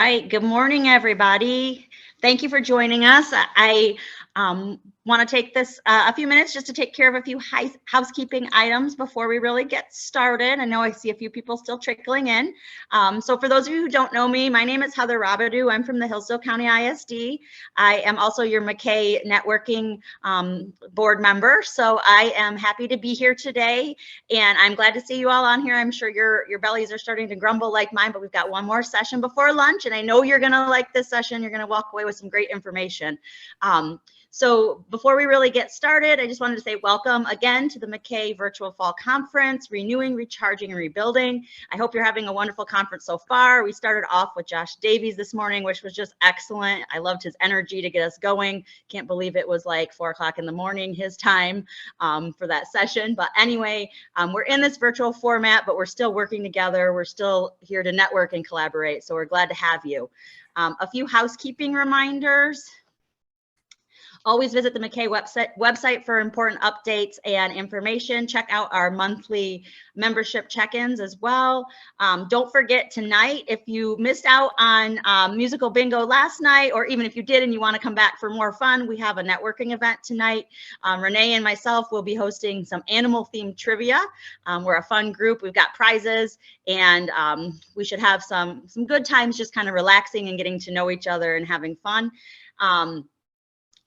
All right, good morning, everybody. Thank you for joining us. I want to take this a few minutes just to take care of a few housekeeping items before we really get started. I know I see a few people still trickling in. So for those of you who don't know me, my name is Heather Robidoux. I'm from the Hillsdale County ISD. I am also your McKay Networking board member. So I am happy to be here today, and I'm glad to see you all on here. I'm sure your bellies are starting to grumble like mine, but we've got one more session before lunch, and I know you're going to like this session. You're going to walk away with some great information. So before we really get started, I just wanted to say welcome again to the McKay Virtual Fall Conference, Renewing, Recharging, and Rebuilding. I hope you're having a wonderful conference so far. We started off with Josh Davies this morning, which was just excellent. I loved his energy to get us going. Can't believe it was like 4 o'clock in the morning, his time, for that session. But anyway, we're in this virtual format, but we're still working together. We're still here to network and collaborate. So we're glad to have you. A few housekeeping reminders. Always visit the McKay website for important updates and information. Check out our monthly membership check-ins as well. Don't forget tonight, if you missed out on musical bingo last night, or even if you did and you want to come back for more fun, we have a networking event tonight. Renee and myself will be hosting some animal-themed trivia. We're a fun group. We've got prizes, and we should have some good times just kind of relaxing and getting to know each other and having fun.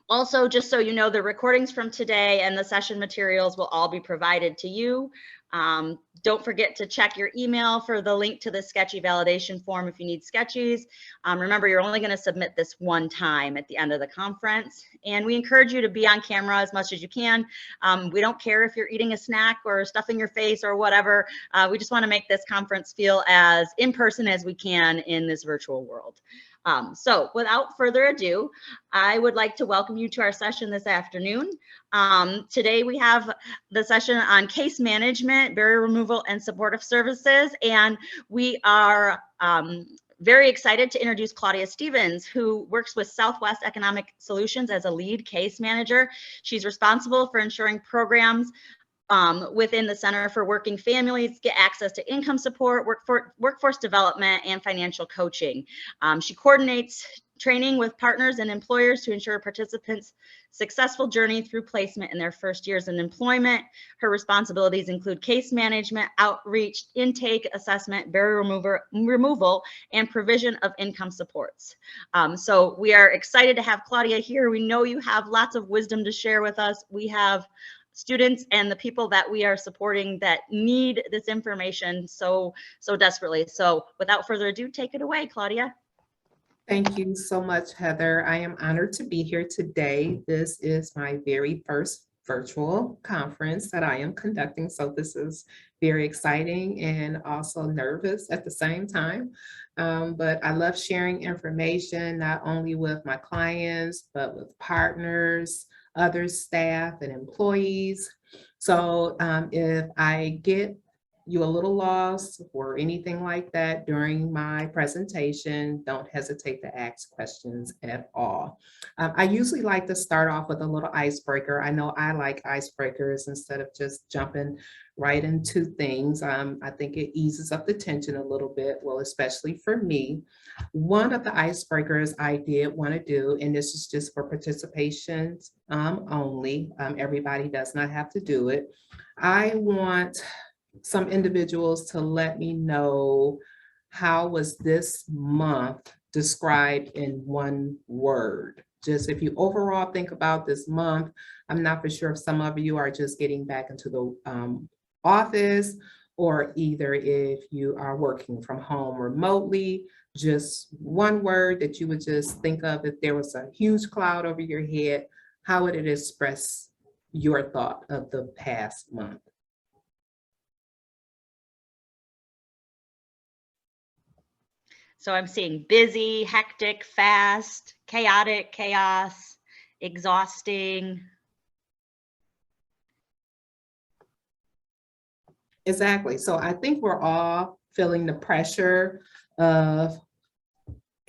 Also, just so you know, the recordings from today and the session materials will all be provided to you. Don't forget to check your email for the link to the sketchy validation form if you need sketchies. Remember, you're only going to submit this one time at the end of the conference. And we encourage you to be on camera as much as you can. We don't care if you're eating a snack or stuffing your face or whatever. We just want to make this conference feel as in-person as we can in this virtual world. So without further ado, I would like to welcome you to our session this afternoon. Today we have the session on case management, barrier removal, and supportive services. And we are very excited to introduce Claudia Stevens, who works with Southwest Economic Solutions as a lead case manager. She's responsible for ensuring programs within the Center for Working Families get access to income support, workforce development, and financial coaching. She coordinates training with partners and employers to ensure participants' successful journey through placement in their first years in employment. Her responsibilities include case management, outreach, intake, assessment, barrier removal, and provision of income supports. So we are excited to have Claudia here. We know you have lots of wisdom to share with us. We have students and the people that we are supporting that need this information so desperately. So without further ado, take it away, Claudia. Thank you so much, Heather. I am honored to be here today. This is my very first virtual conference that I am conducting, so this is very exciting and also nervous at the same time. But I love sharing information not only with my clients, but with partners, other staff, and employees. So if I get you a little lost or anything like that during my presentation, don't hesitate to ask questions at all. I usually like to start off with a little icebreaker. I know I like icebreakers instead of just jumping right into things. I think it eases up the tension a little bit, well, especially for me. One of the icebreakers I did want to do, and this is just for participation only, everybody does not have to do it. I want some individuals to let me know how was this month described in one word. Just if you overall think about this month, I'm not for sure if some of you are just getting back into the office, or either if you are working from home remotely, just one word that you would just think of if there was a huge cloud over your head, how would it express your thought of the past month? So I'm seeing busy, hectic, fast, chaotic, chaos, exhausting. Exactly. So I think we're all feeling the pressure of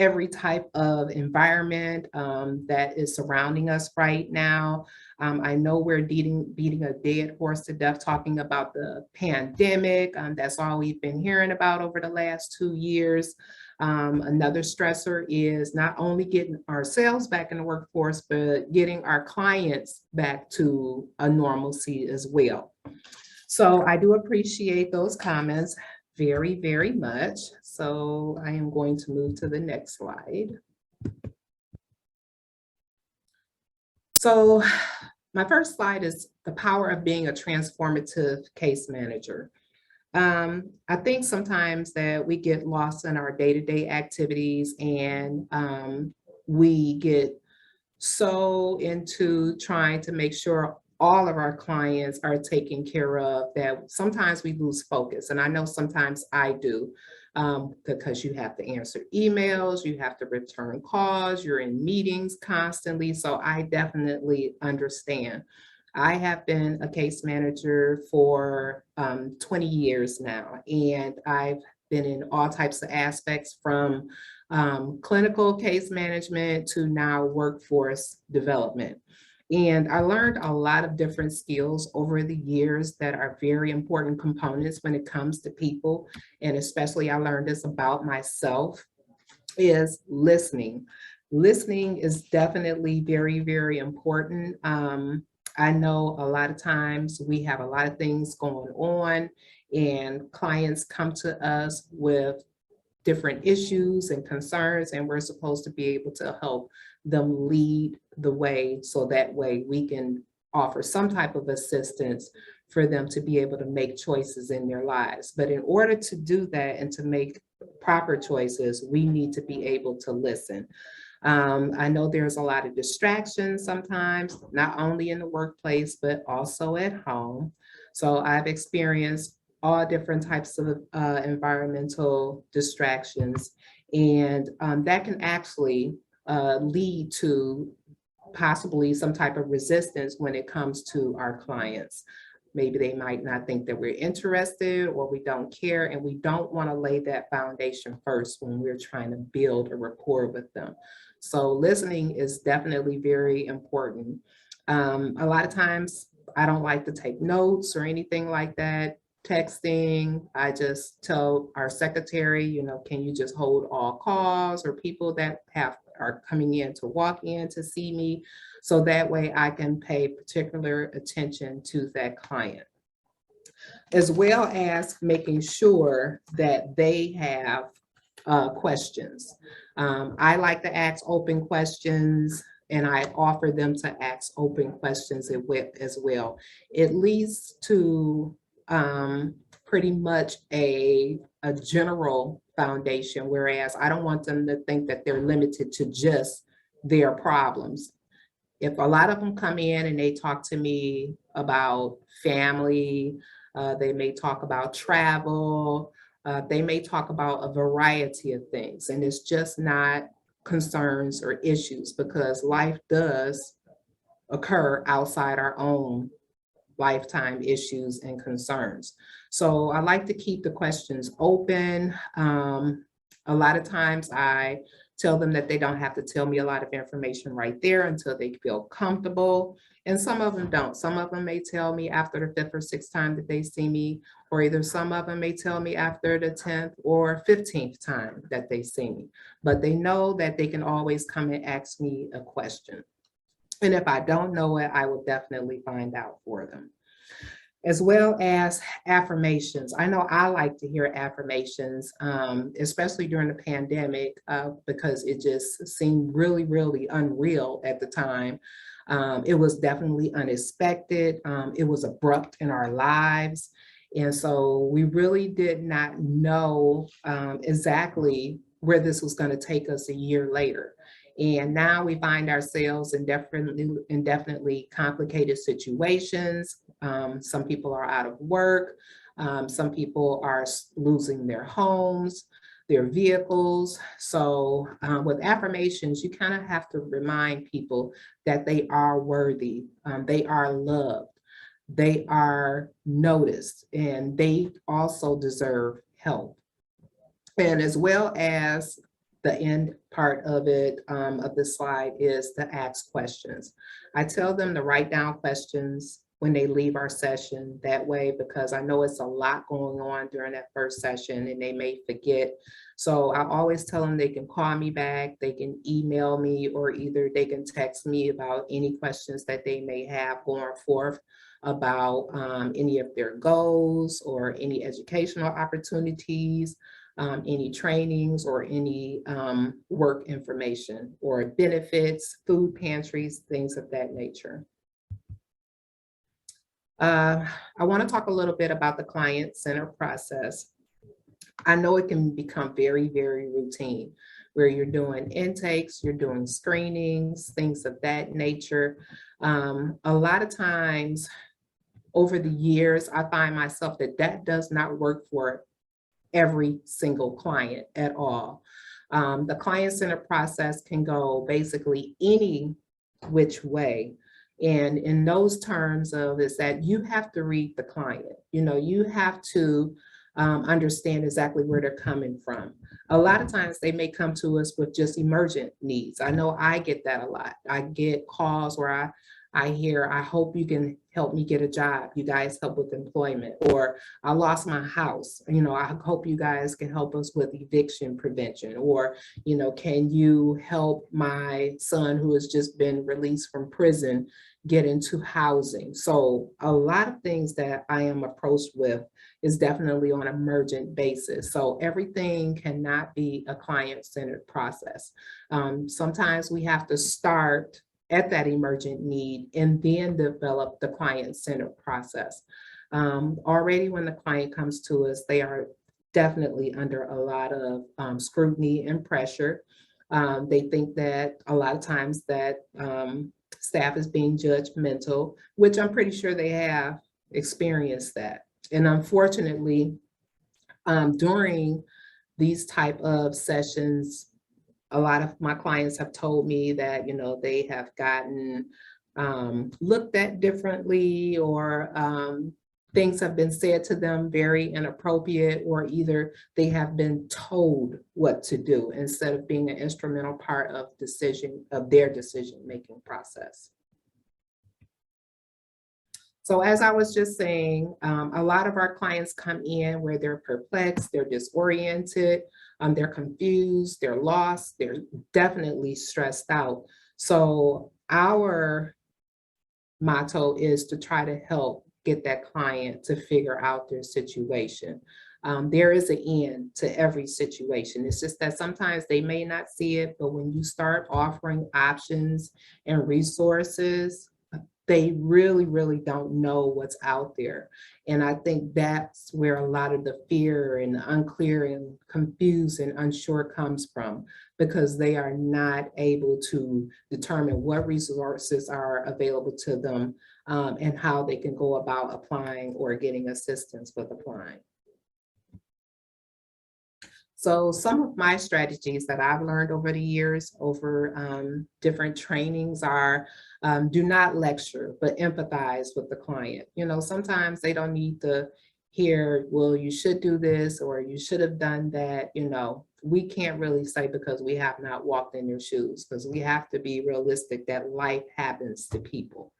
every type of environment that is surrounding us right now. I know we're beating a dead horse to death talking about the pandemic. That's all we've been hearing about over the last 2 years. Another stressor is not only getting ourselves back in the workforce, but getting our clients back to a normalcy as well. So I do appreciate those comments very, very much. So I am going to move to the next slide. So my first slide is the power of being a transformative case manager. I think sometimes that we get lost in our day-to-day activities, and we get so into trying to make sure all of our clients are taken care of that sometimes we lose focus. And I know sometimes I do, because you have to answer emails, you have to return calls, you're in meetings constantly. So I definitely understand. I have been a case manager for 20 years now, and I've been in all types of aspects from clinical case management to now workforce development. And I learned a lot of different skills over the years that are very important components when it comes to people. And especially I learned this about myself, is listening. Listening is definitely very, very important. I know a lot of times we have a lot of things going on, and clients come to us with different issues and concerns, and we're supposed to be able to help them lead the way, so that way we can offer some type of assistance for them to be able to make choices in their lives. But in order to do that and to make proper choices, we need to be able to listen. I know there's a lot of distractions sometimes, not only in the workplace, but also at home. So I've experienced all different types of environmental distractions, and that can actually lead to possibly some type of resistance when it comes to our clients. Maybe they might not think that we're interested, or we don't care, and we don't want to lay that foundation first when we're trying to build a rapport with them. So listening is definitely very important. A lot of times I don't like to take notes or anything like that. Texting, I just tell our secretary, you know, can you just hold all calls, or people that are coming in to walk in to see me, so that way I can pay particular attention to that client, as well as making sure that they have questions. I like to ask open questions, and I offer them to ask open questions as well. It leads to pretty much a general foundation, whereas I don't want them to think that they're limited to just their problems. If a lot of them come in and they talk to me about family, they may talk about travel, they may talk about a variety of things, and it's just not concerns or issues, because life does occur outside our own lifetime issues and concerns. So I like to keep the questions open. A lot of times I tell them that they don't have to tell me a lot of information right there until they feel comfortable. And some of them don't. Some of them may tell me after the 5th or 6th time that they see me, or either some of them may tell me after the 10th or 15th time that they see me. But they know that they can always come and ask me a question. And if I don't know it, I will definitely find out for them. As well as affirmations. I know I like to hear affirmations, especially during the pandemic, because it just seemed really, really unreal at the time. It was definitely unexpected. It was abrupt in our lives. And so we really did not know exactly where this was going to take us a year later. And now we find ourselves in definitely complicated situations. Some people are out of work. Some people are losing their homes, their vehicles. So with affirmations, you kind of have to remind people that they are worthy, they are loved, they are noticed, and they also deserve help. And as well as the end part of it, of this slide, is to ask questions. I tell them to write down questions when they leave our session that way, because I know it's a lot going on during that first session and they may forget. So I always tell them they can call me back, they can email me, or either they can text me about any questions that they may have going forth about any of their goals or any educational opportunities, any trainings, or any work information or benefits, food pantries, things of that nature. I want to talk a little bit about the client-centered process. I know it can become very, very routine, where you're doing intakes, you're doing screenings, things of that nature. A lot of times over the years, I find myself that does not work for every single client at all. The client-centered process can go basically any which way. And in those terms of is that you have to read the client. You have to understand exactly where they're coming from. A lot of times they may come to us with just emergent needs. I know I get that a lot. I get calls where I hear, I hope you can help me get a job. You guys help with employment, or I lost my house. I hope you guys can help us with eviction prevention, or, can you help my son who has just been released from prison get into housing? So a lot of things that I am approached with is definitely on an emergent basis. So everything cannot be a client-centered process. Sometimes we have to start at that emergent need and then develop the client-centered process. Already when the client comes to us, they are definitely under a lot of scrutiny and pressure. They think that a lot of times that staff is being judgmental, which I'm pretty sure they have experienced that. And unfortunately, during these type of sessions, a lot of my clients have told me that, they have gotten looked at differently, or things have been said to them very inappropriate, or either they have been told what to do instead of being an instrumental part of their decision-making process. So as I was just saying, a lot of our clients come in where they're perplexed, they're disoriented, they're confused, they're lost, they're definitely stressed out. So our motto is to try to help get that client to figure out their situation. There is an end to every situation. It's just that sometimes they may not see it, but when you start offering options and resources, they really, really don't know what's out there. And I think that's where a lot of the fear and the unclear and confused and unsure comes from, because they are not able to determine what resources are available to them and how they can go about applying or getting assistance with applying. So some of my strategies that I've learned over the years, over different trainings, are do not lecture, but empathize with the client. Sometimes they don't need to hear, well, you should do this, or you should have done that. We can't really say, because we have not walked in their shoes, because we have to be realistic that life happens to people.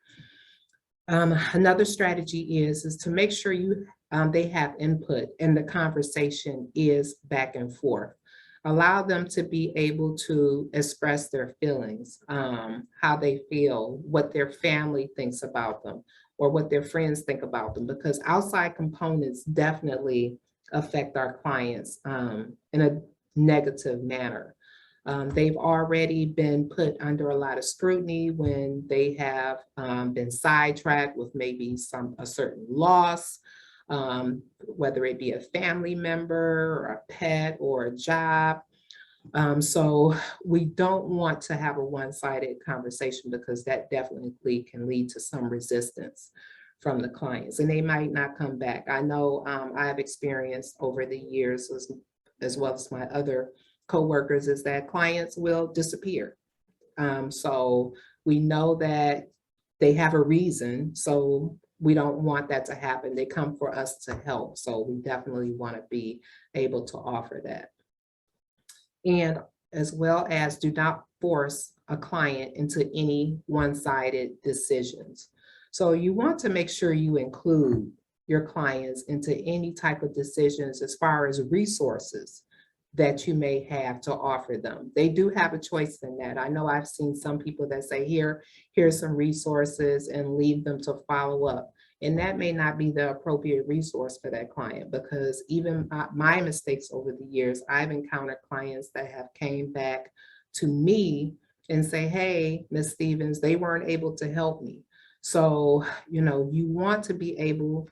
Another strategy is to make sure they have input and the conversation is back and forth. Allow them to be able to express their feelings, how they feel, what their family thinks about them, or what their friends think about them, because outside components definitely affect our clients in a negative manner. They've already been put under a lot of scrutiny when they have been sidetracked with maybe a certain loss, whether it be a family member or a pet or a job. So we don't want to have a one-sided conversation, because that definitely can lead to some resistance from the clients, and they might not come back. I know I have experienced over the years, as well as my other coworkers, is that clients will disappear. So we know that they have a reason, so we don't want that to happen. They come for us to help, so we definitely want to be able to offer that. And as well as, do not force a client into any one-sided decisions. So you want to make sure you include your clients into any type of decisions as far as resources that you may have to offer them. They do have a choice in that. I know I've seen some people that say, here's some resources, and leave them to follow up. And that may not be the appropriate resource for that client, because even my mistakes over the years, I've encountered clients that have came back to me and say, hey, Ms. Stevens, they weren't able to help me. So, you know, you want to be able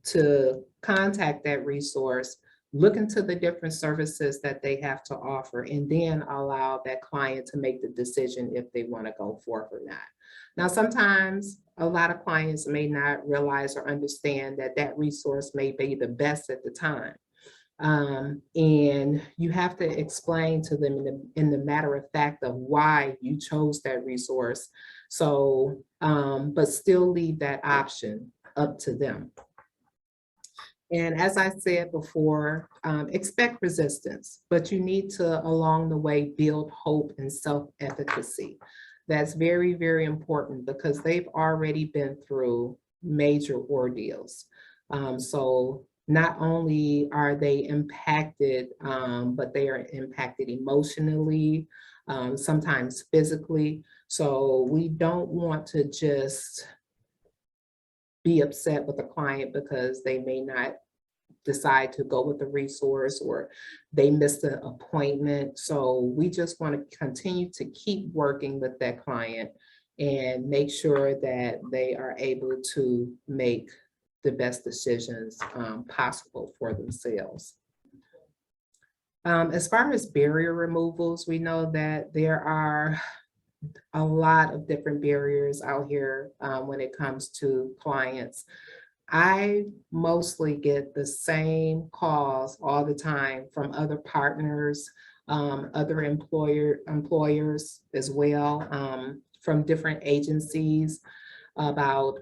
to contact that resource, look into the different services that they have to offer, and then allow that client to make the decision if they want to go forth or not. Now, sometimes a lot of clients may not realize or understand that that resource may be the best at the time. And you have to explain to them in the matter of fact of why you chose that resource. So, but still leave that option up to them. And as I said before, expect resistance, but you need to, along the way, build hope and self-efficacy. That's very, very important, because they've already been through major ordeals. So not only are they impacted, but they are impacted emotionally, sometimes physically. So we don't want to just be upset with a client because they may not decide to go with the resource, or they missed an appointment. So we just want to continue to keep working with that client and make sure that they are able to make the best decisions possible for themselves. As far as barrier removals, we know that there are a lot of different barriers out here when it comes to clients. I mostly get the same calls all the time from other partners, other employers as well, from different agencies about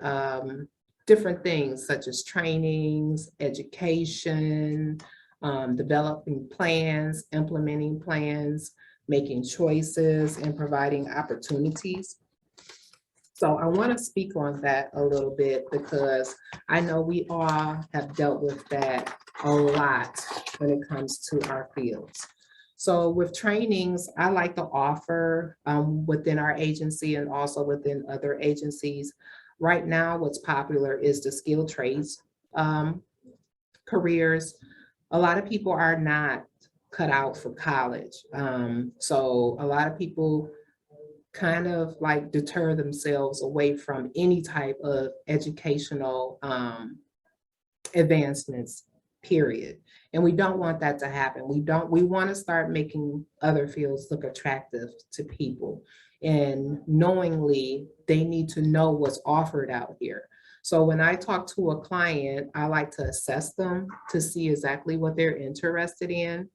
different things such as trainings, education, developing plans, implementing plans, making choices, and providing opportunities. So I want to speak on that a little bit, because I know we all have dealt with that a lot when it comes to our fields. So with trainings, I like to offer within our agency and also within other agencies. Right now, what's popular is the skilled trades careers. A lot of people are not cut out for college. So a lot of people kind of like deter themselves away from any type of educational advancements, period. And we don't want that to happen. We want to start making other fields look attractive to people. And knowingly, they need to know what's offered out here. So when I talk to a client, I like to assess them to see exactly what they're interested in.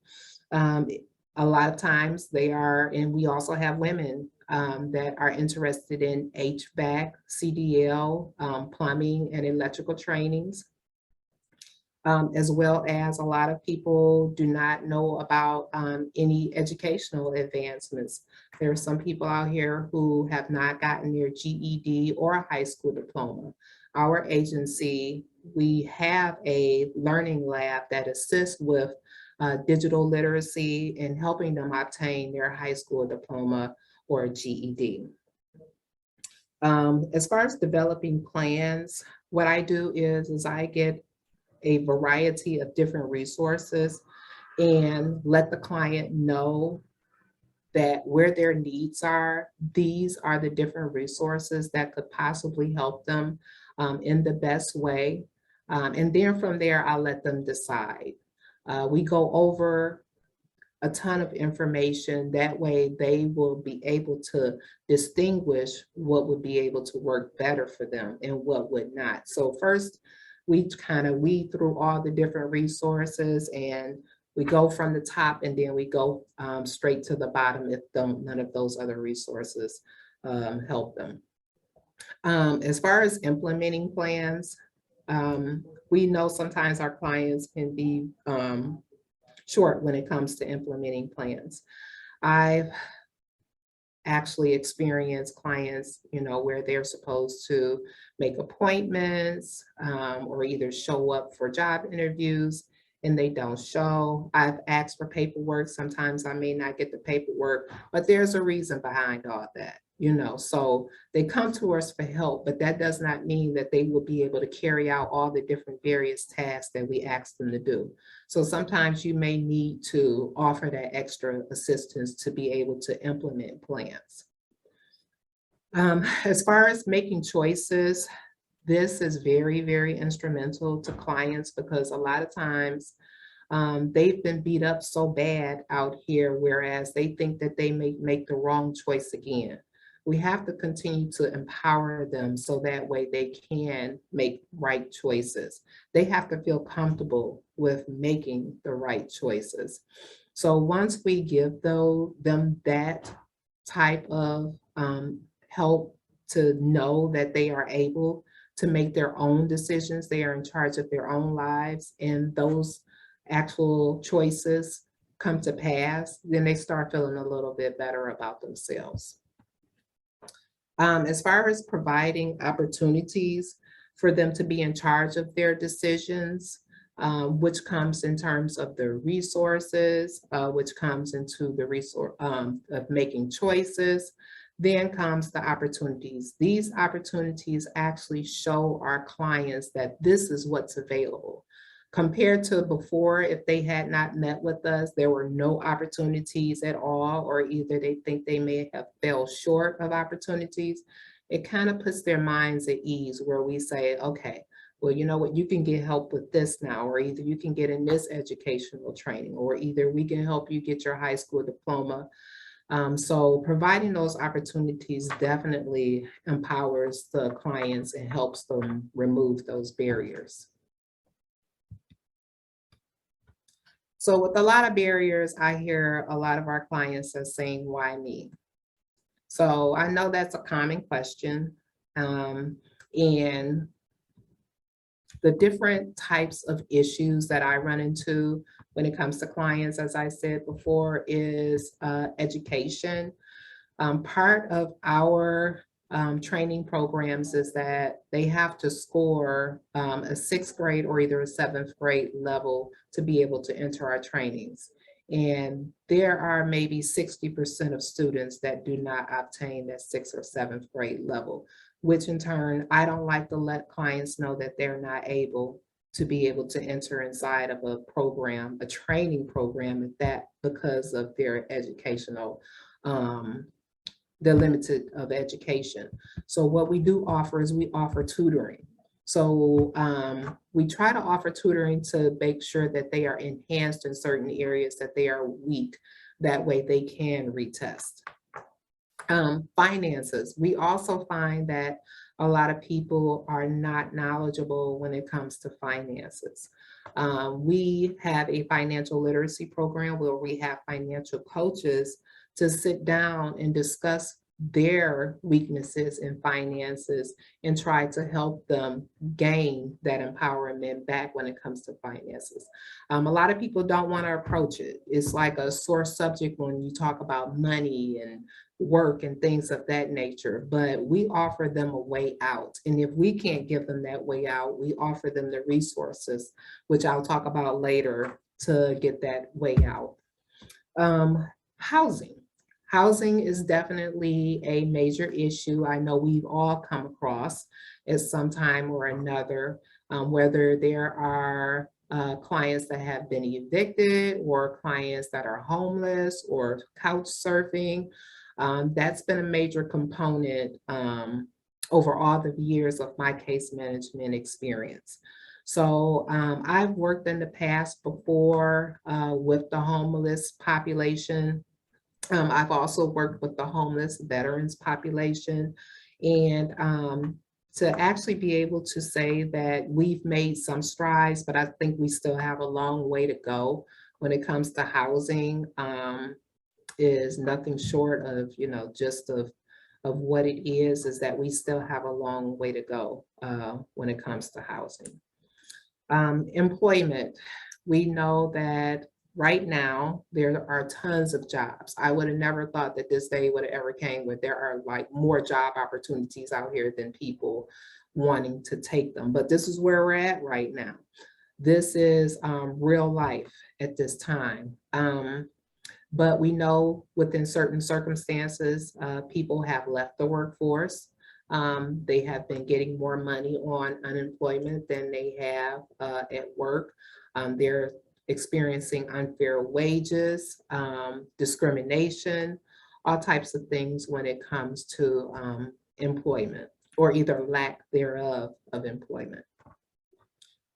A lot of times they are, and we also have women that are interested in HVAC, CDL, plumbing and electrical trainings, as well as a lot of people do not know about any educational advancements. There are some people out here who have not gotten their GED or a high school diploma. Our agency, we have a learning lab that assists with digital literacy and helping them obtain their high school diploma or GED. As far as developing plans, what I do is I get a variety of different resources and let the client know that where their needs are, these are the different resources that could possibly help them in the best way. And then from there, I'll let them decide. We go over a ton of information. That way they will be able to distinguish what would be able to work better for them and what would not. So first, we kind of weed through all the different resources, and we go from the top, and then we go straight to the bottom if none of those other resources help them. As far as implementing plans, we know sometimes our clients can be short when it comes to implementing plans. I've actually experience clients, where they're supposed to make appointments or either show up for job interviews and they don't show. I've asked for paperwork. Sometimes I may not get the paperwork, but there's a reason behind all that, So they come to us for help, but that does not mean that they will be able to carry out all the different various tasks that we ask them to do. So sometimes you may need to offer that extra assistance to be able to implement plans. As far as making choices, this is very, very instrumental to clients because a lot of times they've been beat up so bad out here, whereas they think that they may make the wrong choice again. We have to continue to empower them so that way they can make right choices. They have to feel comfortable with making the right choices. So once we give them that type of help to know that they are able to make their own decisions, they are in charge of their own lives, and those actual choices come to pass, then they start feeling a little bit better about themselves. As far as providing opportunities for them to be in charge of their decisions, which comes in terms of the resources, which comes into the resource of making choices, then comes the opportunities. These opportunities actually show our clients that this is what's available. Compared to before, if they had not met with us, there were no opportunities at all, or either they think they may have fell short of opportunities. It kind of puts their minds at ease where we say, okay, well, you know what, you can get help with this now, or either you can get in this educational training, or either we can help you get your high school diploma. So providing those opportunities definitely empowers the clients and helps them remove those barriers. So with a lot of barriers, I hear a lot of our clients are saying, why me? So I know that's a common question. And the different types of issues that I run into when it comes to clients, as I said before, is education. Part of our training programs is that they have to score a 6th grade or either a 7th grade level to be able to enter our trainings. And there are maybe 60% of students that do not obtain that 6th or 7th grade level, which in turn, I don't like to let clients know that they're not able to be able to enter inside of a program, a training program at that, because of their educational the limited of education. So what we do offer is we offer tutoring. So we try to offer tutoring to make sure that they are enhanced in certain areas that they are weak. That way they can retest. Finances. We also find that a lot of people are not knowledgeable when it comes to finances. We have a financial literacy program where we have financial coaches to sit down and discuss their weaknesses in finances and try to help them gain that empowerment back when it comes to finances. A lot of people don't want to approach it. It's like a sore subject when you talk about money and work and things of that nature, but we offer them a way out. And if we can't give them that way out, we offer them the resources, which I'll talk about later, to get that way out. Housing. Housing is definitely a major issue. I know we've all come across at some time or another, whether there are clients that have been evicted or clients that are homeless or couch surfing. That's been a major component over all the years of my case management experience. So I've worked in the past before with the homeless population. I've also worked with the homeless veterans population, and to actually be able to say that we've made some strides, but I think we still have a long way to go when it comes to housing. Is nothing short of, just of what it is that we still have a long way to go when it comes to housing. Employment. We know that right now, there are tons of jobs. I would have never thought that this day would have ever came where there are like more job opportunities out here than people wanting to take them. But this is where we're at right now. This is real life at this time. But we know within certain circumstances, people have left the workforce. They have been getting more money on unemployment than they have at work. They're experiencing unfair wages, discrimination, all types of things when it comes to employment or either lack thereof of employment.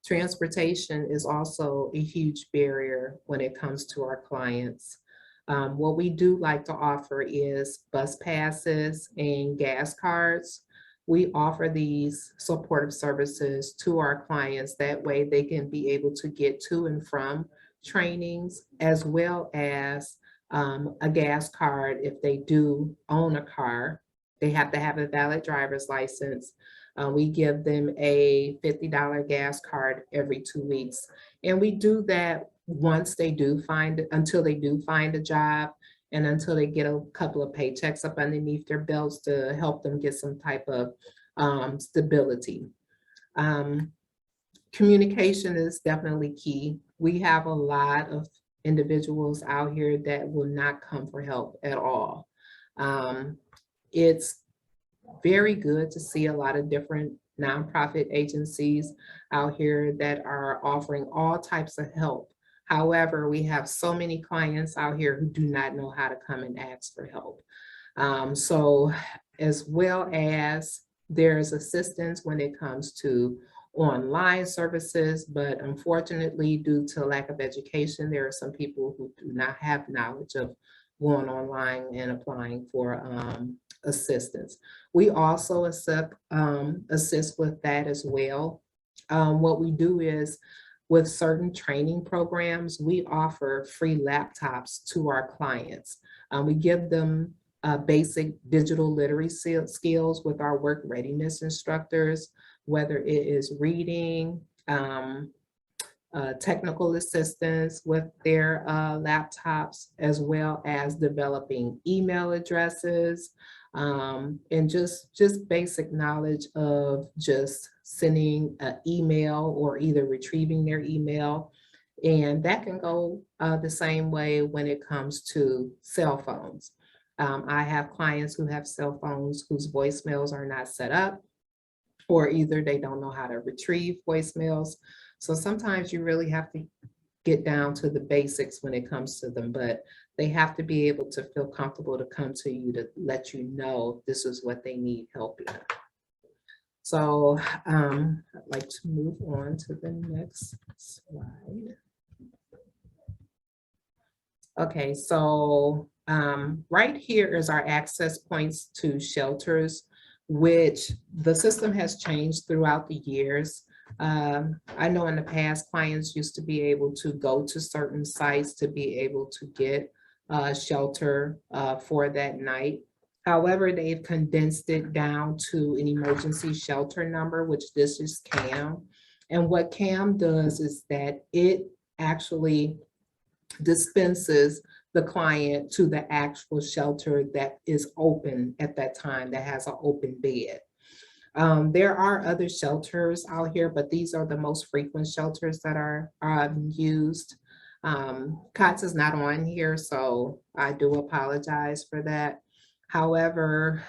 Transportation is also a huge barrier when it comes to our clients. What we do like to offer is bus passes and gas cards. We offer these supportive services to our clients. That way they can be able to get to and from trainings, as well as a gas card if they do own a car. They have to have a valid driver's license. We give them a $50 gas card every 2 weeks. And we do that once they do until they do find a job and until they get a couple of paychecks up underneath their belts to help them get some type of stability. Communication is definitely key. We have a lot of individuals out here that will not come for help at all. It's very good to see a lot of different nonprofit agencies out here that are offering all types of help. However, we have so many clients out here who do not know how to come and ask for help. So as well as there's assistance when it comes to online services, but unfortunately, due to lack of education, there are some people who do not have knowledge of going online and applying for assistance. We also assist with that as well. What we do is with certain training programs, we offer free laptops to our clients. We give them basic digital literacy skills with our work readiness instructors, whether it is reading, technical assistance with their laptops, as well as developing email addresses, and just basic knowledge of just sending an email or either retrieving their email. And that can go the same way when it comes to cell phones. I have clients who have cell phones whose voicemails are not set up, or either they don't know how to retrieve voicemails. So sometimes you really have to get down to the basics when it comes to them, but they have to be able to feel comfortable to come to you to let you know this is what they need help in. So I'd like to move on to the next slide. Okay, so right here is our access points to shelters, which the system has changed throughout the years. I know in the past, clients used to be able to go to certain sites to be able to get shelter for that night. However, they've condensed it down to an emergency shelter number, which this is CAM. And what CAM does is that it actually dispenses the client to the actual shelter that is open at that time, that has an open bed. There are other shelters out here, but these are the most frequent shelters that are used. COTS is not on here, so I do apologize for that. However,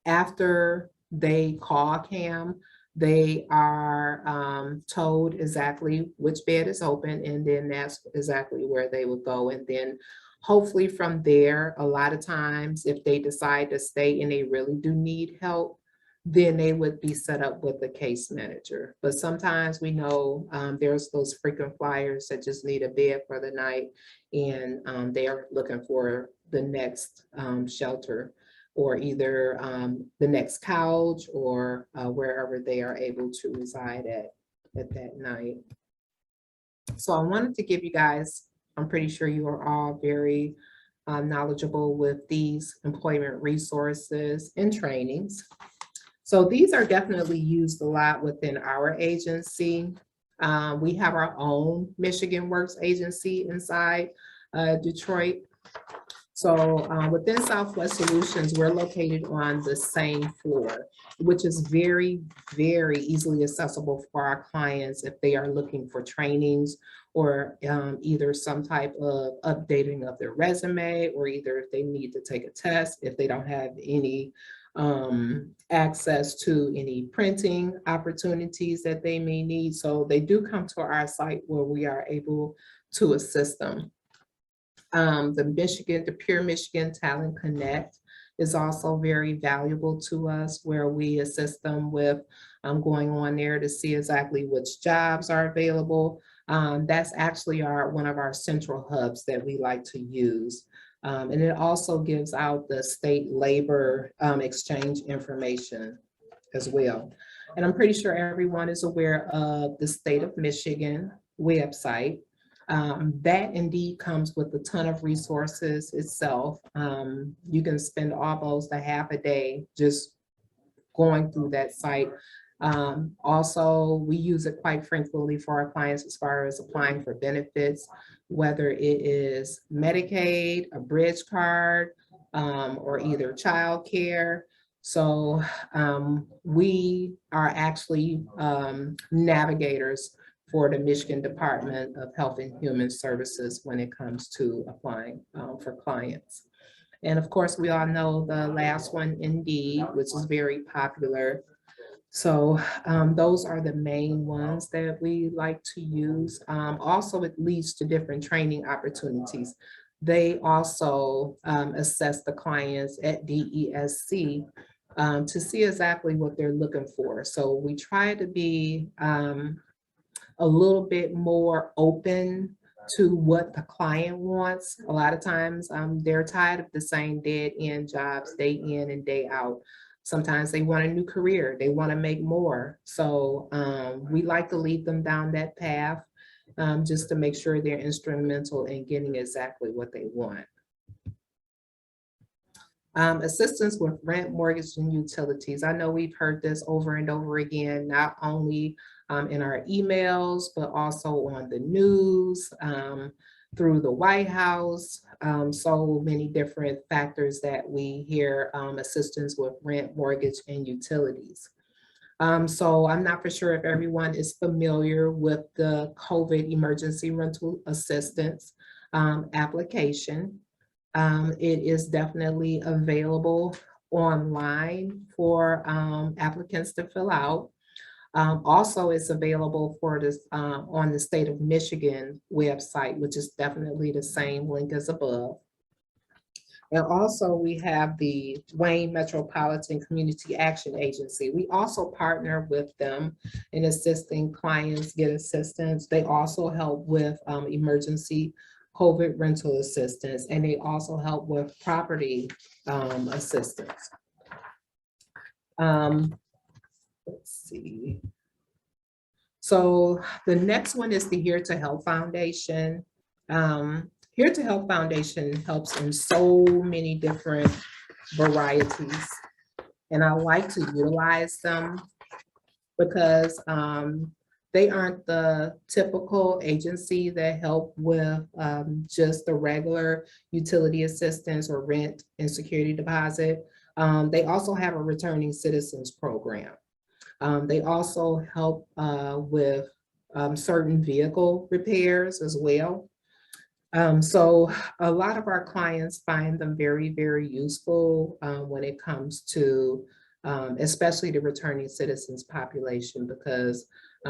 after they call CAM, they are told exactly which bed is open, and then that's exactly where they would go. And then hopefully from there, a lot of times if they decide to stay and they really do need help, then they would be set up with a case manager. But sometimes we know there's those frequent flyers that just need a bed for the night, and they are looking for the next shelter, or either the next couch, or wherever they are able to reside at that night. So I wanted to give you guys, I'm pretty sure you are all very knowledgeable with these employment resources and trainings. So these are definitely used a lot within our agency. We have our own Michigan Works agency inside Detroit. So within Southwest Solutions, we're located on the same floor, which is very, very easily accessible for our clients if they are looking for trainings or either some type of updating of their resume, or either if they need to take a test, if they don't have any access to any printing opportunities that they may need. So they do come to our site where we are able to assist them. The Pure Michigan Talent Connect is also very valuable to us, where we assist them with going on there to see exactly which jobs are available. That's actually one of our central hubs that we like to use. And it also gives out the state labor exchange information as well. And I'm pretty sure everyone is aware of the State of Michigan website. That indeed comes with a ton of resources itself. You can spend almost a half a day just going through that site. Also, we use it quite frequently for our clients as far as applying for benefits, whether it is Medicaid, a bridge card, or either childcare. So we are actually navigators for the Michigan Department of Health and Human Services when it comes to applying for clients. And of course, we all know the last one, Indeed, which is very popular. So those are the main ones that we like to use. Also, it leads to different training opportunities. They also assess the clients at DESC to see exactly what they're looking for. So we try to be a little bit more open to what the client wants. A lot of times they're tired of the same dead end jobs day in and day out. Sometimes they want a new career, they want to make more. So we like to lead them down that path just to make sure they're instrumental in getting exactly what they want. Assistance with rent, mortgage, and utilities. I know we've heard this over and over again, not only in our emails, but also on the news, through the White House. So many different factors that we hear assistance with rent, mortgage, and utilities. So I'm not for sure if everyone is familiar with the COVID emergency rental assistance application. It is definitely available online for applicants to fill out. Also, it's available for this on the State of Michigan website, which is definitely the same link as above. And also we have the Wayne Metropolitan Community Action Agency. We also partner with them in assisting clients get assistance. They also help with emergency COVID rental assistance, and they also help with property assistance. Let's see. So the next one is the Here to Help Foundation. Here to Help Foundation helps in so many different varieties, and I like to utilize them because they aren't the typical agency that help with just the regular utility assistance or rent and security deposit. They also have a returning citizens program. They also help with certain vehicle repairs as well. So a lot of our clients find them very, very useful when it comes to especially the returning citizens population, because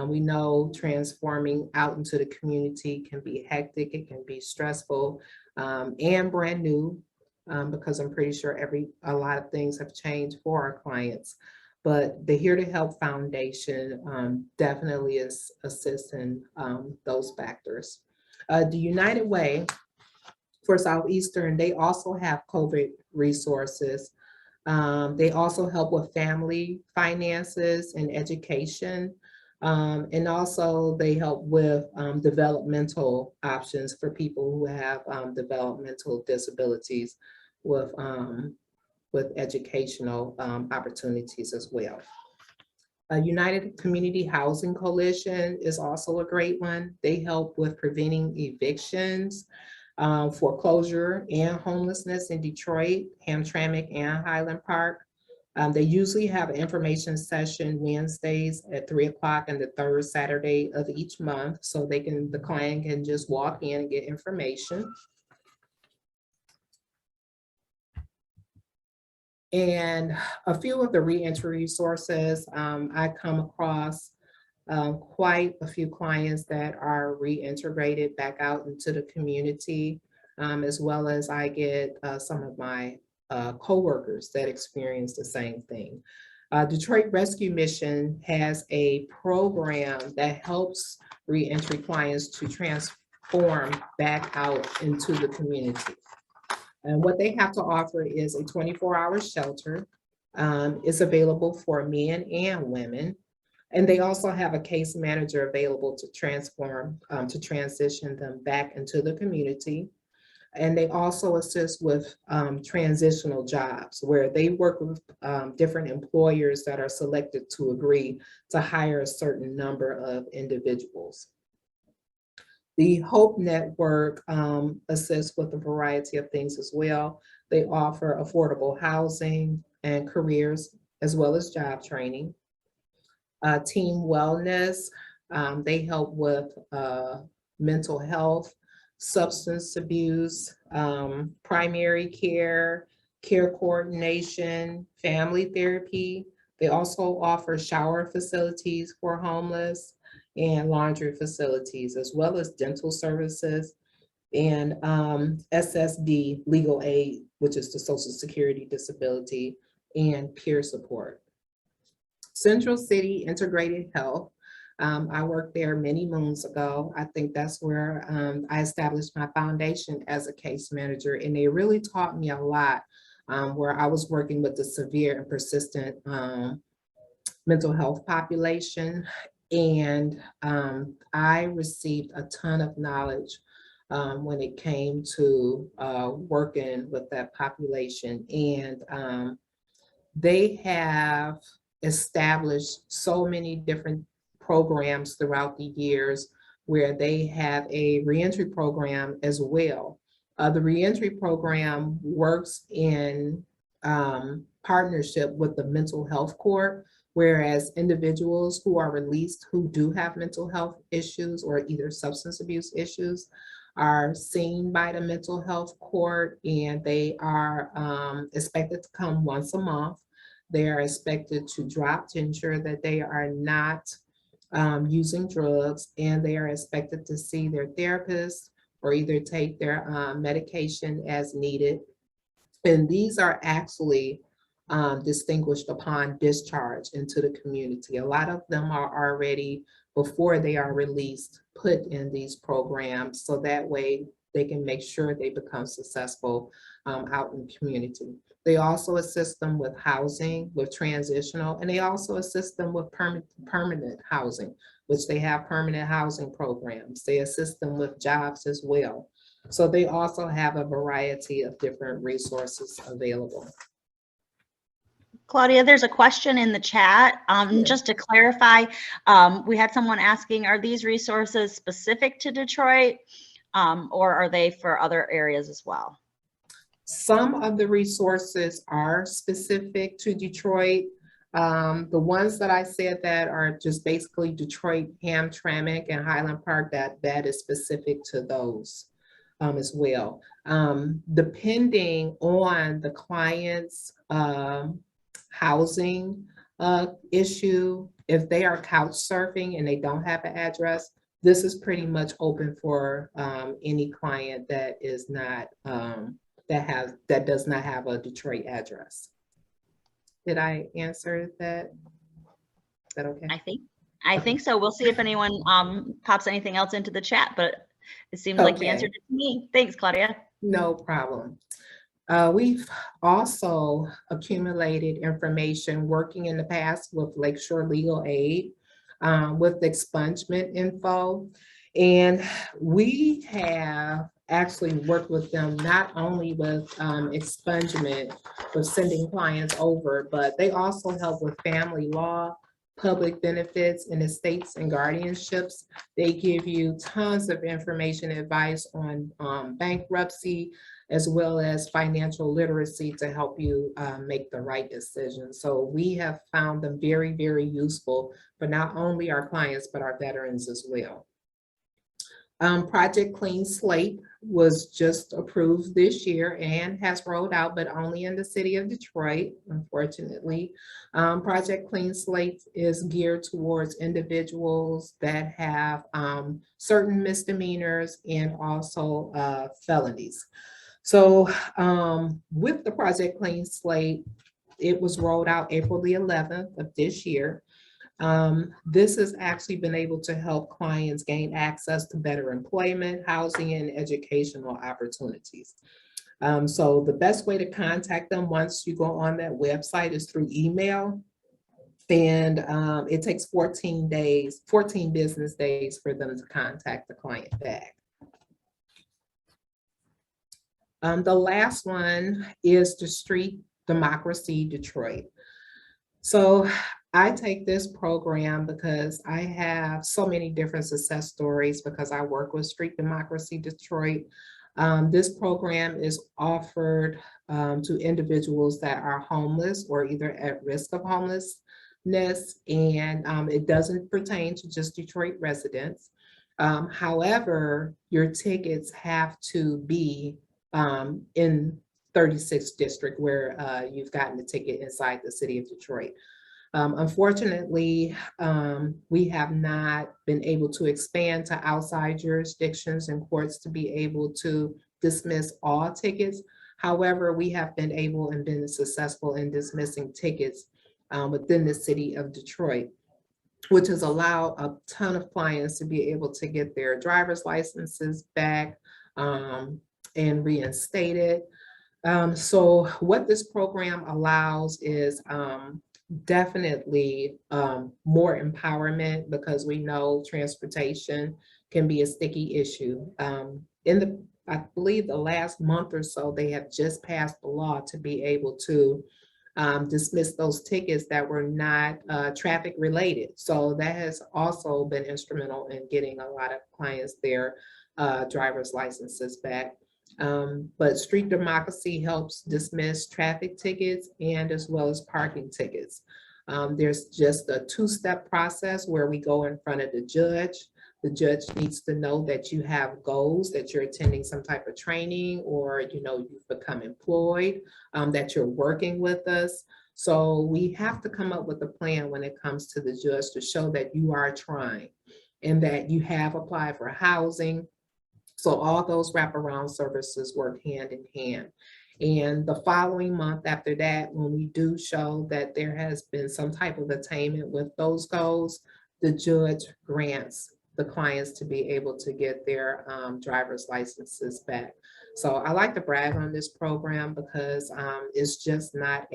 we know transforming out into the community can be hectic, it can be stressful and brand new, because I'm pretty sure a lot of things have changed for our clients. But the Here to Help Foundation definitely is assisting those factors. The United Way for Southeastern, they also have COVID resources. They also help with family finances and education. And also they help with developmental options for people who have developmental disabilities with educational opportunities as well. United Community Housing Coalition is also a great one. They help with preventing evictions, foreclosure, and homelessness in Detroit, Hamtramck, and Highland Park. They usually have an information session Wednesdays at 3 o'clock and the third Saturday of each month, so the client can just walk in and get information. And a few of the reentry resources, I come across quite a few clients that are reintegrated back out into the community, as well as I get some of my coworkers that experience the same thing. Detroit Rescue Mission has a program that helps reentry clients to transform back out into the community. And what they have to offer is a 24-hour shelter. It's available for men and women. And they also have a case manager available to to transition them back into the community. And they also assist with transitional jobs where they work with different employers that are selected to agree to hire a certain number of individuals. The Hope Network assists with a variety of things as well. They offer affordable housing and careers, as well as job training. Team Wellness, they help with mental health, substance abuse, primary care, care coordination, family therapy. They also offer shower facilities for homeless and laundry facilities, as well as dental services and SSD, legal aid, which is the Social Security disability, and peer support. Central City Integrated Health. I worked there many moons ago. I think that's where I established my foundation as a case manager, and they really taught me a lot where I was working with the severe and persistent mental health population. And I received a ton of knowledge when it came to working with that population. And they have established so many different programs throughout the years where they have a reentry program as well. The reentry program works in partnership with the mental health court, whereas individuals who are released who do have mental health issues or either substance abuse issues are seen by the mental health court, and they are expected to come once a month. They are expected to drop to ensure that they are not using drugs, and they are expected to see their therapist or either take their medication as needed. And these are actually distinguished upon discharge into the community. A lot of them are already, before they are released, put in these programs, so that way they can make sure they become successful out in the community. They also assist them with housing, with transitional, and they also assist them with permanent housing, which they have permanent housing programs. They assist them with jobs as well. So they also have a variety of different resources available. Claudia, there's a question in the chat. Yeah. Just to clarify, we had someone asking, are these resources specific to Detroit or are they for other areas as well? Some of the resources are specific to Detroit. The ones that I said that are just basically Detroit, Hamtramck, and Highland Park, that is specific to those as well. Depending on the client's housing issue, if they are couch surfing and they don't have an address, this is pretty much open for any client that is not that does not have a Detroit address. Did I answer that? Is that okay? I think so. We'll see if anyone pops anything else into the chat, but it seems like you answered it to me. Thanks, Claudia. No problem. We've also accumulated information working in the past with Lakeshore Legal Aid, with expungement info. And we have actually worked with them not only with expungement, with sending clients over, but they also help with family law, public benefits and estates and guardianships. They give you tons of information, advice on bankruptcy, as well as financial literacy to help you make the right decision. So we have found them very, very useful for not only our clients, but our veterans as well. Project Clean Slate was just approved this year and has rolled out, but only in the city of Detroit, unfortunately. Project Clean Slate is geared towards individuals that have certain misdemeanors and also felonies. So with the Project Clean Slate, it was rolled out April the 11th of this year. This has actually been able to help clients gain access to better employment, housing, and educational opportunities. So the best way to contact them once you go on that website is through email. And it takes 14 business days for them to contact the client back. The last one is the Street Democracy Detroit. So I take this program because I have so many different success stories because I work with Street Democracy Detroit. This program is offered to individuals that are homeless or either at risk of homelessness, and it doesn't pertain to just Detroit residents. However, your tickets have to be in 36th district where you've gotten the ticket inside the city of Detroit. Unfortunately, we have not been able to expand to outside jurisdictions and courts to be able to dismiss all tickets. However, we have been able and been successful in dismissing tickets within the city of Detroit, which has allowed a ton of clients to be able to get their driver's licenses back and reinstated. So what this program allows is definitely more empowerment, because we know transportation can be a sticky issue. I believe the last month or so, they have just passed the law to be able to dismiss those tickets that were not traffic related. So that has also been instrumental in getting a lot of clients their driver's licenses back. But Street Democracy helps dismiss traffic tickets and as well as parking tickets. There's just a two-step process where we go in front of the judge. The judge needs to know that you have goals, that you're attending some type of training, or you've become employed, that you're working with us. So we have to come up with a plan when it comes to the judge to show that you are trying and that you have applied for housing. So all those wraparound services work hand in hand. And the following month after that, when we do show that there has been some type of attainment with those goals, the judge grants the clients to be able to get their driver's licenses back. So I like to brag on this program because it's just not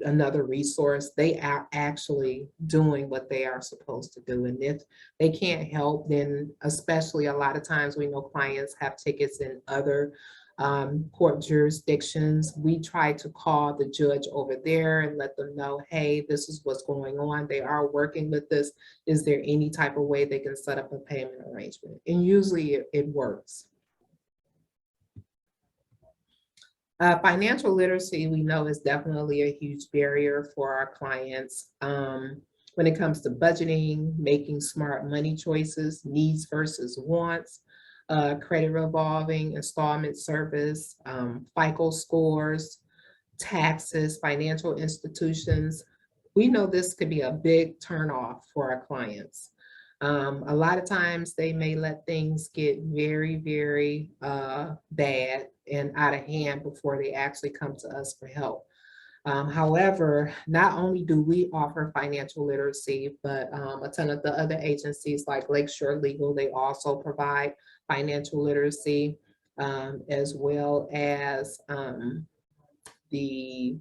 another resource. They are actually doing what they are supposed to do. And if they can't help, then especially a lot of times we know clients have tickets in other court jurisdictions. We try to call the judge over there and let them know, hey, this is what's going on. They are working with this. Is there any type of way they can set up a payment arrangement? And usually it works. Financial literacy, we know, is definitely a huge barrier for our clients when it comes to budgeting, making smart money choices, needs versus wants, credit revolving, installment service, FICO scores, taxes, financial institutions. We know this could be a big turnoff for our clients. A lot of times they may let things get very, very bad and out of hand before they actually come to us for help. However, not only do we offer financial literacy, but a ton of the other agencies like Lakeshore Legal, they also provide financial literacy, as well as the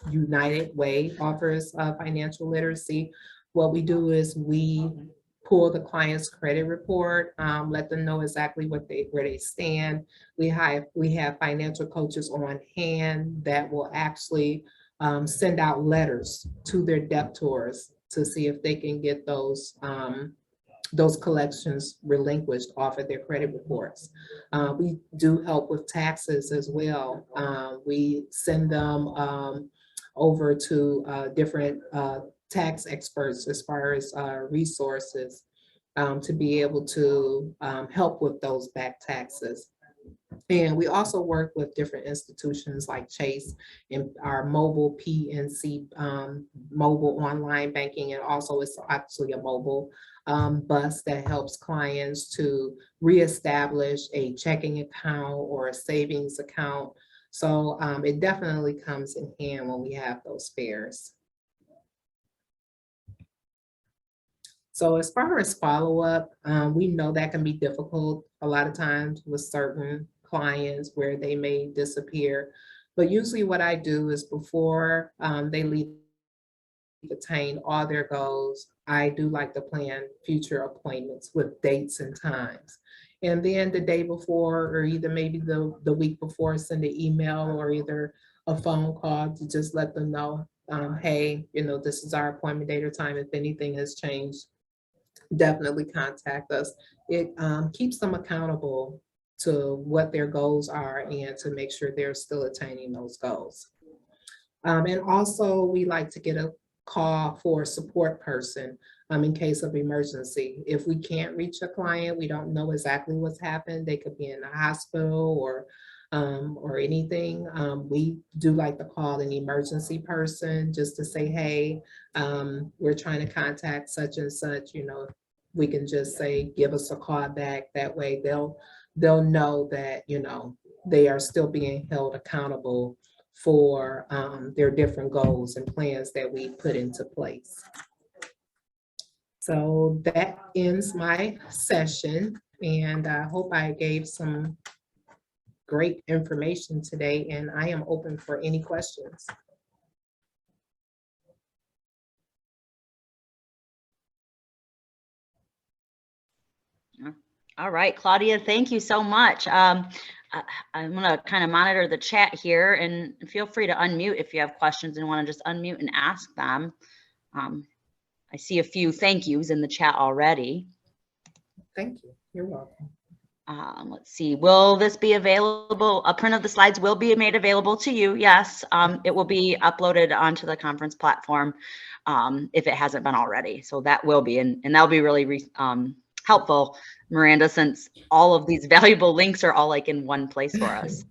United Way offers financial literacy. What we do is we pull the client's credit report, let them know exactly where they stand. We have financial coaches on hand that will actually send out letters to their debtors to see if they can get those collections relinquished off of their credit reports. We do help with taxes as well. We send them over to different tax experts as far as resources to be able to help with those back taxes. And we also work with different institutions like Chase and our mobile PNC, mobile online banking, and also it's actually a mobile bus that helps clients to reestablish a checking account or a savings account. So it definitely comes in hand when we have those fairs. So as far as follow-up, we know that can be difficult a lot of times with certain clients where they may disappear. But usually what I do is before they leave, attain all their goals, I do like to plan future appointments with dates and times. And then the day before, or either maybe the week before, send an email or either a phone call to just let them know, hey, this is our appointment date or time. If anything has changed, definitely contact us. It keeps them accountable to what their goals are and to make sure they're still attaining those goals. And also we like to get a call for a support person in case of emergency. If we can't reach a client, we don't know exactly what's happened. They could be in a hospital or anything. We do like to call an emergency person just to say, hey, we're trying to contact such and such, we can just say, give us a call back. That way they'll know that, they are still being held accountable for their different goals and plans that we put into place. So that ends my session, and I hope I gave some great information today, and I am open for any questions. All right, Claudia, thank you so much. I'm going to kind of monitor the chat here, and feel free to unmute if you have questions and want to just unmute and ask them. I see a few thank yous in the chat already. Thank you. You're welcome. Let's see, will this be available? A print of the slides will be made available to you. Yes, it will be uploaded onto the conference platform if it hasn't been already. So that will be, and that'll be really helpful, Miranda, since all of these valuable links are all like in one place for us.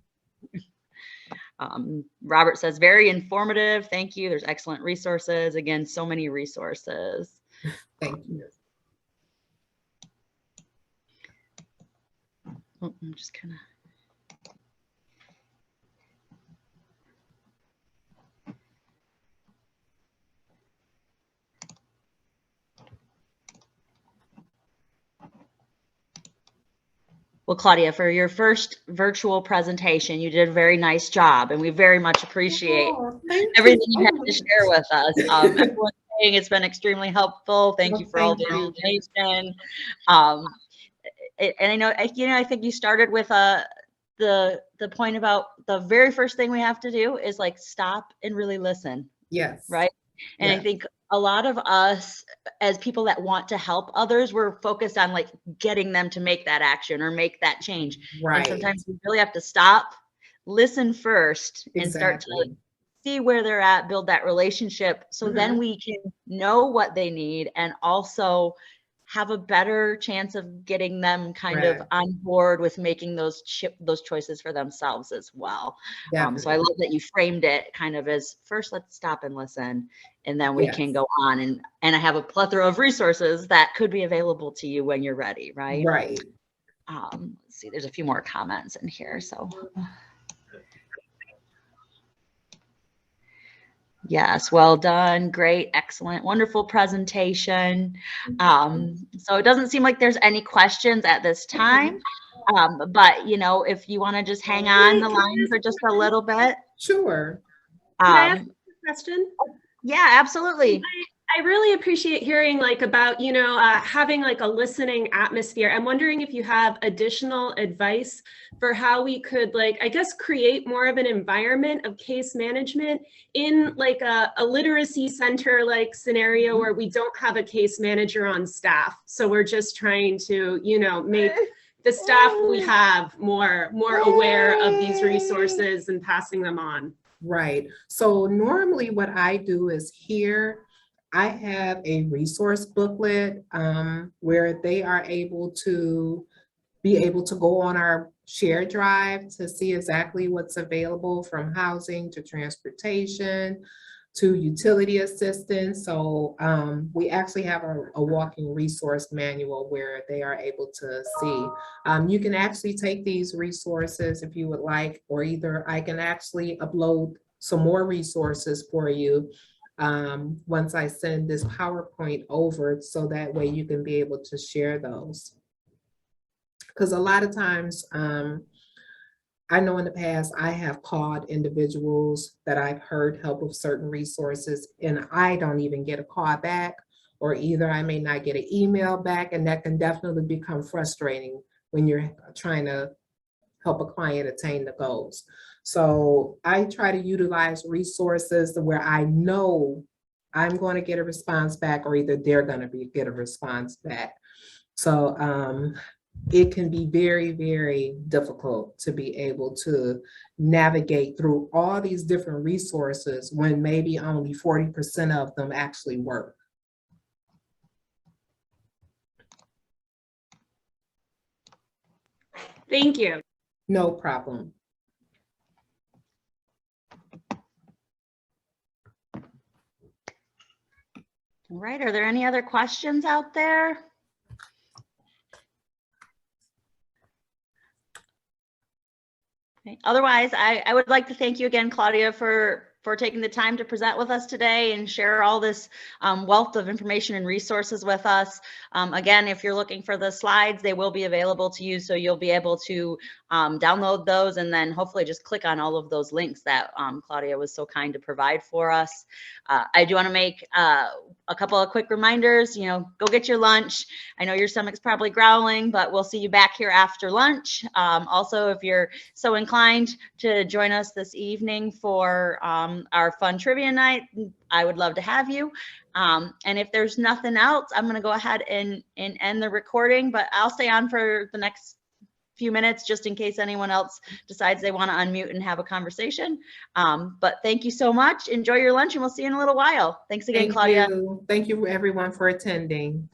Robert says, very informative. Thank you. There's excellent resources. Again, so many resources. Thank you. Oh, I'm just kind of. Well, Claudia, for your first virtual presentation, you did a very nice job, and we very much appreciate everything you had to share with us. Everyone's saying it's been extremely helpful. Thank you for all the information. And I know, I think you started with the point about the very first thing we have to do is like stop and really listen. Yes. Right. And I think a lot of us as people that want to help others, we're focused on like getting them to make that action or make that change. Right. And sometimes we really have to stop, listen first, and start to see where they're at, build that relationship. So then we can know what they need and also have a better chance of getting them kind of on board with making those choices for themselves as well. So I love that you framed it kind of as first, let's stop and listen, and then we can go on. And I have a plethora of resources that could be available to you when you're ready, right? Right. Let's see, there's a few more comments in here. So yes, well done. Great, excellent, wonderful presentation. So it doesn't seem like there's any questions at this time, but if you want to just hang on the line for just a little bit. Sure. Can I ask a question? Yeah, absolutely. I really appreciate hearing like about, having like a listening atmosphere. I'm wondering if you have additional advice for how we could like, I guess, create more of an environment of case management in like a literacy center like scenario where we don't have a case manager on staff. So we're just trying to, make the staff we have more aware of these resources and passing them on. Right. So normally what I do is here, I have a resource booklet where they are able to go on our shared drive to see exactly what's available, from housing to transportation to utility assistance. So we actually have a walking resource manual where they are able to see. You can actually take these resources if you would like, or either I can actually upload some more resources for you once I send this PowerPoint over, so that way you can be able to share those. Because a lot of times, I know in the past I have called individuals that I've heard help with certain resources, and I don't even get a call back, or either I may not get an email back, and that can definitely become frustrating when you're trying to help a client attain the goals. So I try to utilize resources where I know I'm going to get a response back, or either they're going to get a response back. So it can be very, very difficult to be able to navigate through all these different resources when maybe only 40% of them actually work. Thank you. No problem. All right, are there any other questions out there? Okay. Otherwise, I would like to thank you again, Claudia, for taking the time to present with us today and share all this wealth of information and resources with us. Again, if you're looking for the slides, they will be available to you, so you'll be able to download those and then hopefully just click on all of those links that Claudia was so kind to provide for us. I do want to make a couple of quick reminders. Go get your lunch. I know your stomach's probably growling, but we'll see you back here after lunch. Also, if you're so inclined to join us this evening for our fun trivia night, I would love to have you. And if there's nothing else, I'm going to go ahead and end the recording, but I'll stay on for the next few minutes just in case anyone else decides they want to unmute and have a conversation. But thank you so much. Enjoy your lunch, and we'll see you in a little while. Thanks again, Claudia. Thank you everyone for attending.